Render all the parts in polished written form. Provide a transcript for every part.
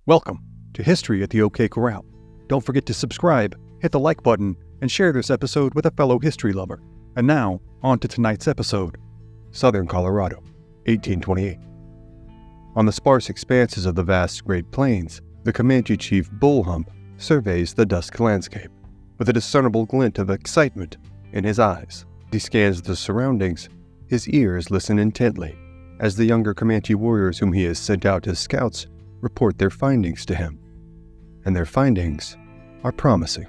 Welcome to History at the OK Corral. Don't forget to subscribe, hit the like button, and share this episode with a fellow history lover. And now, on to tonight's episode. Southern Colorado, 1828. On the sparse expanses of the vast Great Plains, the Comanche chief Bull Hump surveys the dusk landscape. With a discernible glint of excitement in his eyes, he scans the surroundings. His ears listen intently as the younger Comanche warriors whom he has sent out as scouts report their findings to him. And their findings are promising.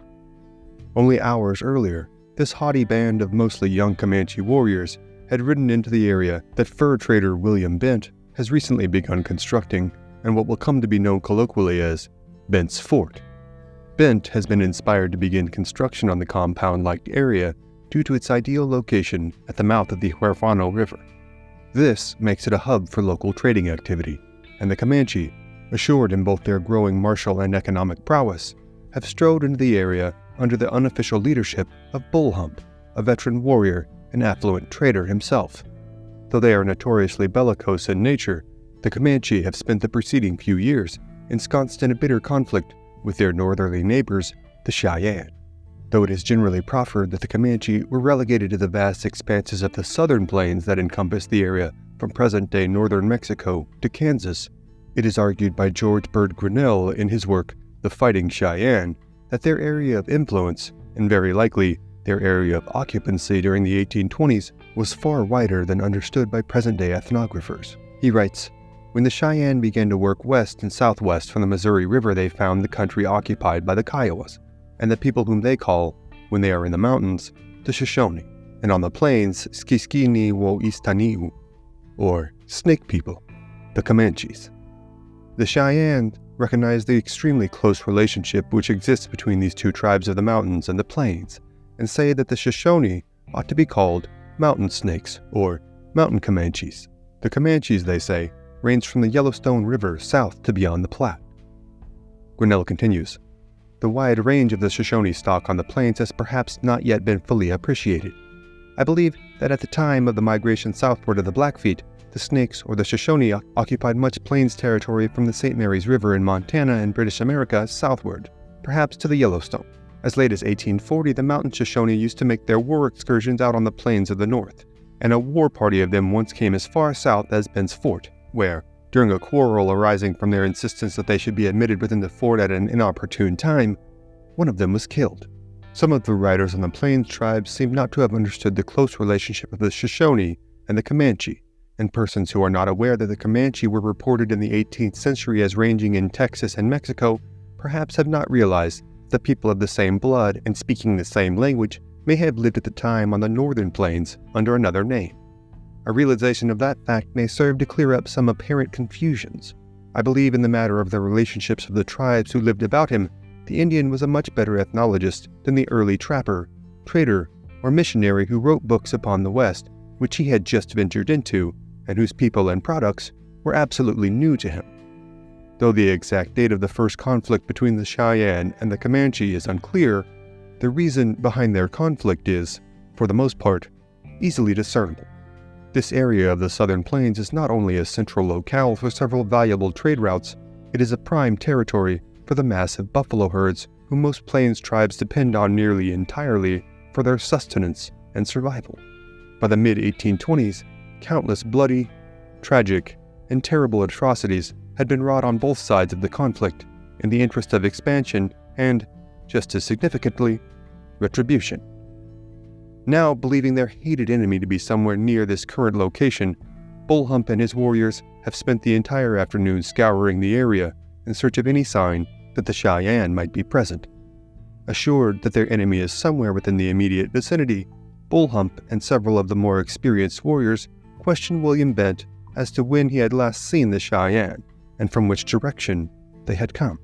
Only hours earlier, this haughty band of mostly young Comanche warriors had ridden into the area that fur trader William Bent has recently begun constructing and what will come to be known colloquially as Bent's Fort. Bent has been inspired to begin construction on the compound-like area due to its ideal location at the mouth of the Huerfano River. This makes it a hub for local trading activity, and the Comanche, assured in both their growing martial and economic prowess, have strode into the area under the unofficial leadership of Bull Hump, a veteran warrior and affluent trader himself. Though they are notoriously bellicose in nature, the Comanche have spent the preceding few years ensconced in a bitter conflict with their northerly neighbors, the Cheyenne. Though it is generally proffered that the Comanche were relegated to the vast expanses of the southern plains that encompass the area from present-day northern Mexico to Kansas, it is argued by George Bird Grinnell in his work, The Fighting Cheyenne, that their area of influence, and very likely their area of occupancy during the 1820s, was far wider than understood by present-day ethnographers. He writes, "When the Cheyenne began to work west and southwest from the Missouri River, they found the country occupied by the Kiowas, and the people whom they call, when they are in the mountains, the Shoshone, and on the plains, Skiskini wo Istaniu, or Snake People, the Comanches." The Cheyenne recognize the extremely close relationship which exists between these two tribes of the mountains and the plains, and say that the Shoshone ought to be called mountain snakes or mountain Comanches. The Comanches, they say, range from the Yellowstone River south to beyond the Platte. Grinnell continues, "The wide range of the Shoshone stock on the plains has perhaps not yet been fully appreciated. I believe that at the time of the migration southward of the Blackfeet, the Snakes or the Shoshone occupied much plains territory from the St. Mary's River in Montana and British America southward, perhaps to the Yellowstone. As late as 1840, the mountain Shoshone used to make their war excursions out on the plains of the north, and a war party of them once came as far south as Bent's Fort, where, during a quarrel arising from their insistence that they should be admitted within the fort at an inopportune time, one of them was killed. Some of the writers on the Plains tribes seem not to have understood the close relationship of the Shoshone and the Comanche, and persons who are not aware that the Comanche were reported in the 18th century as ranging in Texas and Mexico perhaps have not realized that people of the same blood and speaking the same language may have lived at the time on the northern plains under another name. A realization of that fact may serve to clear up some apparent confusions. I believe in the matter of the relationships of the tribes who lived about him, the Indian was a much better ethnologist than the early trapper, trader, or missionary who wrote books upon the West, which he had just ventured into, and whose people and products were absolutely new to him. Though the exact date of the first conflict between the Cheyenne and the Comanche is unclear, the reason behind their conflict is, for the most part, easily discernible. This area of the southern plains is not only a central locale for several valuable trade routes, it is a prime territory for the massive buffalo herds whom most plains tribes depend on nearly entirely for their sustenance and survival. By the mid-1820s, countless bloody, tragic, and terrible atrocities had been wrought on both sides of the conflict in the interest of expansion and, just as significantly, retribution. Now, believing their hated enemy to be somewhere near this current location, Bull Hump and his warriors have spent the entire afternoon scouring the area in search of any sign that the Cheyenne might be present. Assured that their enemy is somewhere within the immediate vicinity, Bull Hump and several of the more experienced warriors questioned William Bent as to when he had last seen the Cheyenne, and from which direction they had come.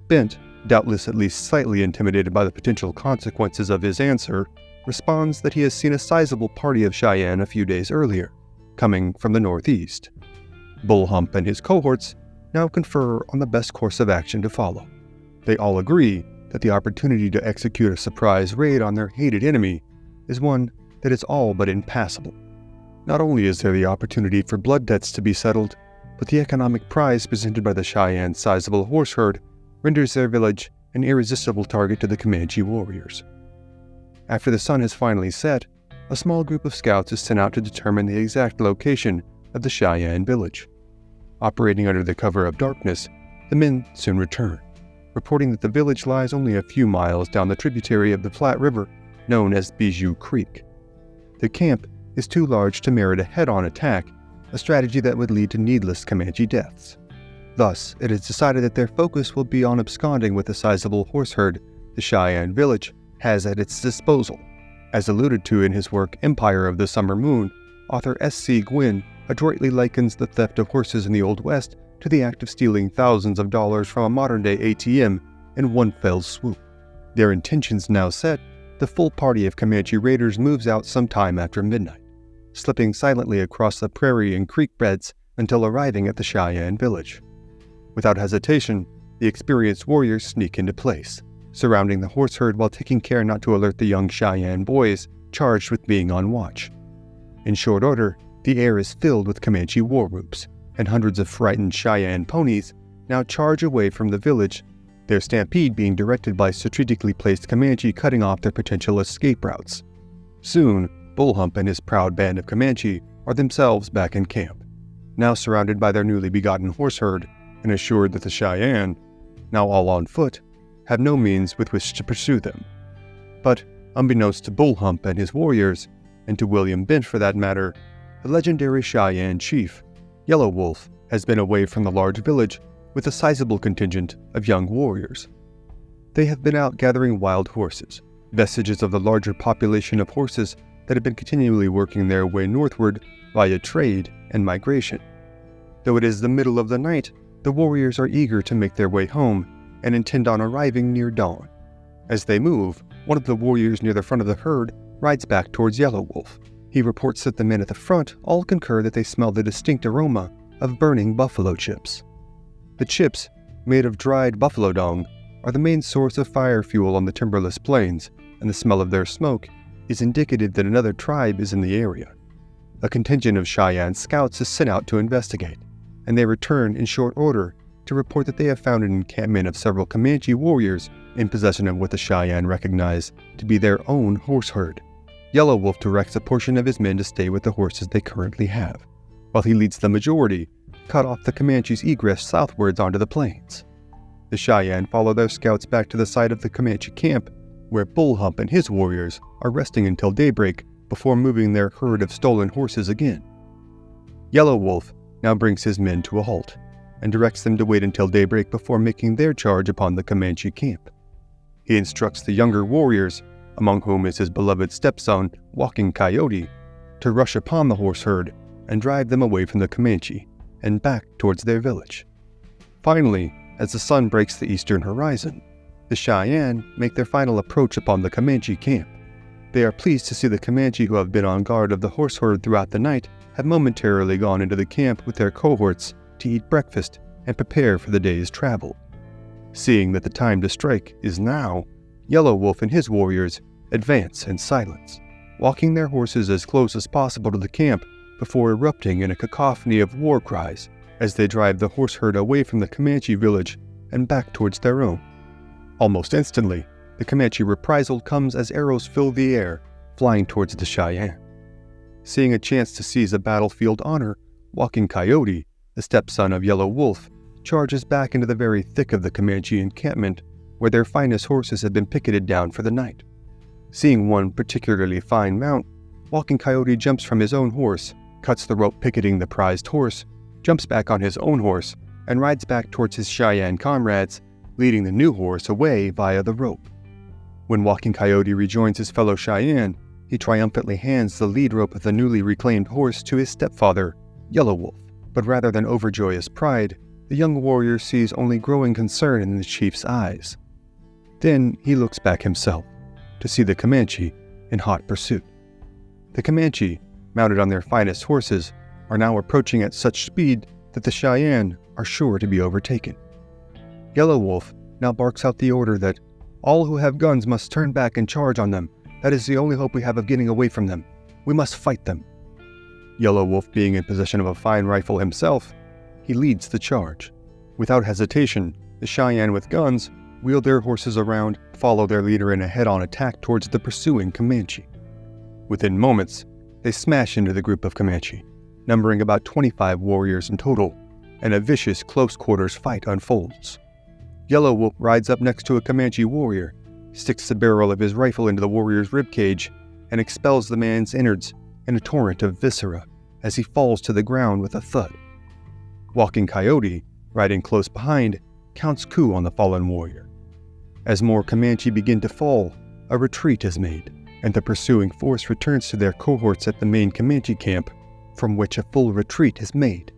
Bent, doubtless at least slightly intimidated by the potential consequences of his answer, responds that he has seen a sizable party of Cheyenne a few days earlier, coming from the northeast. Bull Hump and his cohorts now confer on the best course of action to follow. They all agree that the opportunity to execute a surprise raid on their hated enemy is one that is all but impassable. Not only is there the opportunity for blood debts to be settled, but the economic prize presented by the Cheyenne's sizable horse herd renders their village an irresistible target to the Comanche warriors. After the sun has finally set, a small group of scouts is sent out to determine the exact location of the Cheyenne village. Operating under the cover of darkness, the men soon return, reporting that the village lies only a few miles down the tributary of the Platte River known as Bijou Creek. The camp is too large to merit a head-on attack, a strategy that would lead to needless Comanche deaths. Thus, it is decided that their focus will be on absconding with the sizable horse herd the Cheyenne village has at its disposal. As alluded to in his work Empire of the Summer Moon, author S.C. Gwynn adroitly likens the theft of horses in the Old West to the act of stealing thousands of dollars from a modern-day ATM in one fell swoop. Their intentions now set, the full party of Comanche raiders moves out sometime after midnight, slipping silently across the prairie and creek beds until arriving at the Cheyenne village. Without hesitation, the experienced warriors sneak into place, surrounding the horse herd while taking care not to alert the young Cheyenne boys charged with being on watch. In short order, the air is filled with Comanche war whoops, and hundreds of frightened Cheyenne ponies now charge away from the village, their stampede being directed by strategically placed Comanche cutting off their potential escape routes. Soon, Bull Hump and his proud band of Comanche are themselves back in camp, now surrounded by their newly begotten horse herd, and assured that the Cheyenne, now all on foot, have no means with which to pursue them. But, unbeknownst to Bull Hump and his warriors, and to William Bent for that matter, the legendary Cheyenne chief, Yellow Wolf, has been away from the large village with a sizable contingent of young warriors. They have been out gathering wild horses, vestiges of the larger population of horses that have been continually working their way northward via trade and migration. Though it is the middle of the night, the warriors are eager to make their way home and intend on arriving near dawn. As they move, one of the warriors near the front of the herd rides back towards Yellow Wolf. He reports that the men at the front all concur that they smell the distinct aroma of burning buffalo chips. The chips, made of dried buffalo dung, are the main source of fire fuel on the timberless plains, and the smell of their smoke is indicative that another tribe is in the area. A contingent of Cheyenne scouts is sent out to investigate, and they return in short order to report that they have found an encampment of several Comanche warriors in possession of what the Cheyenne recognize to be their own horse herd. Yellow Wolf directs a portion of his men to stay with the horses they currently have, while he leads the majority cut off the Comanche's egress southwards onto the plains. The Cheyenne follow their scouts back to the site of the Comanche camp, where Bull Hump and his warriors are resting until daybreak before moving their herd of stolen horses again. Yellow Wolf now brings his men to a halt, and directs them to wait until daybreak before making their charge upon the Comanche camp. He instructs the younger warriors, among whom is his beloved stepson, Walking Coyote, to rush upon the horse herd and drive them away from the Comanche and back towards their village. Finally, as the sun breaks the eastern horizon, the Cheyenne make their final approach upon the Comanche camp. They are pleased to see the Comanche who have been on guard of the horse herd throughout the night have momentarily gone into the camp with their cohorts to eat breakfast and prepare for the day's travel. Seeing that the time to strike is now, Yellow Wolf and his warriors advance in silence, walking their horses as close as possible to the camp before erupting in a cacophony of war cries as they drive the horse herd away from the Comanche village and back towards their own. Almost instantly, the Comanche reprisal comes as arrows fill the air, flying towards the Cheyenne. Seeing a chance to seize a battlefield honor, Walking Coyote, the stepson of Yellow Wolf, charges back into the very thick of the Comanche encampment, where their finest horses had been picketed down for the night. Seeing one particularly fine mount, Walking Coyote jumps from his own horse, cuts the rope picketing the prized horse, jumps back on his own horse, and rides back towards his Cheyenne comrades, leading the new horse away via the rope. When Walking Coyote rejoins his fellow Cheyenne, he triumphantly hands the lead rope of the newly reclaimed horse to his stepfather, Yellow Wolf. But rather than overjoyous pride, the young warrior sees only growing concern in the chief's eyes. Then he looks back himself, to see the Comanche in hot pursuit. The Comanche, mounted on their finest horses, are now approaching at such speed that the Cheyenne are sure to be overtaken. Yellow Wolf now barks out the order that all who have guns must turn back and charge on them. That is the only hope we have of getting away from them. We must fight them. Yellow Wolf, being in possession of a fine rifle himself, he leads the charge. Without hesitation, the Cheyenne with guns wheel their horses around, follow their leader in a head-on attack towards the pursuing Comanche. Within moments, they smash into the group of Comanche, numbering about 25 warriors in total, and a vicious close-quarters fight unfolds. Yellow Wolf rides up next to a Comanche warrior, sticks the barrel of his rifle into the warrior's ribcage, and expels the man's innards in a torrent of viscera as he falls to the ground with a thud. Walking Coyote, riding close behind, counts coup on the fallen warrior. As more Comanche begin to fall, a retreat is made, and the pursuing force returns to their cohorts at the main Comanche camp, from which a full retreat is made.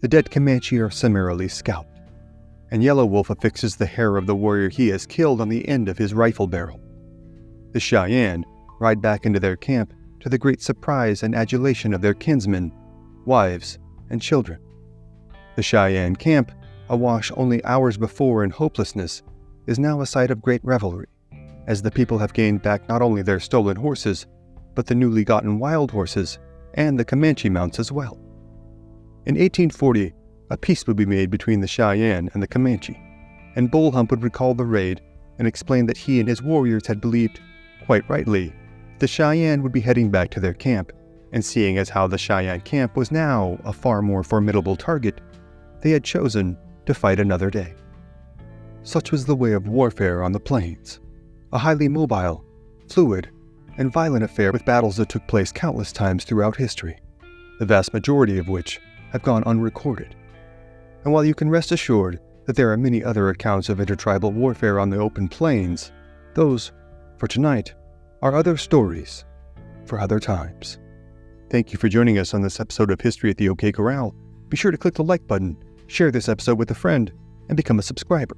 The dead Comanche are summarily scalped, and Yellow Wolf affixes the hair of the warrior he has killed on the end of his rifle barrel. The Cheyenne ride back into their camp to the great surprise and adulation of their kinsmen, wives, and children. The Cheyenne camp, awash only hours before in hopelessness, is now a site of great revelry, as the people have gained back not only their stolen horses, but the newly gotten wild horses and the Comanche mounts as well. In 1840, a peace would be made between the Cheyenne and the Comanche, and Bull Hump would recall the raid and explain that he and his warriors had believed, quite rightly, the Cheyenne would be heading back to their camp, and seeing as how the Cheyenne camp was now a far more formidable target, they had chosen to fight another day. Such was the way of warfare on the plains, a highly mobile, fluid, and violent affair with battles that took place countless times throughout history, the vast majority of which have gone unrecorded. And while you can rest assured that there are many other accounts of intertribal warfare on the open plains, those, for tonight, are other stories for other times. Thank you for joining us on this episode of History at the OK Corral. Be sure to click the like button, share this episode with a friend, and become a subscriber.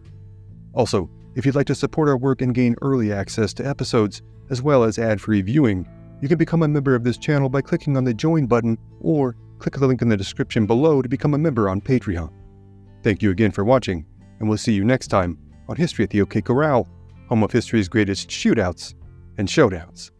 Also, if you'd like to support our work and gain early access to episodes, as well as ad-free viewing, you can become a member of this channel by clicking on the Join button or click the link in the description below to become a member on Patreon. Thank you again for watching, and we'll see you next time on History at the OK Corral, home of history's greatest shootouts and showdowns.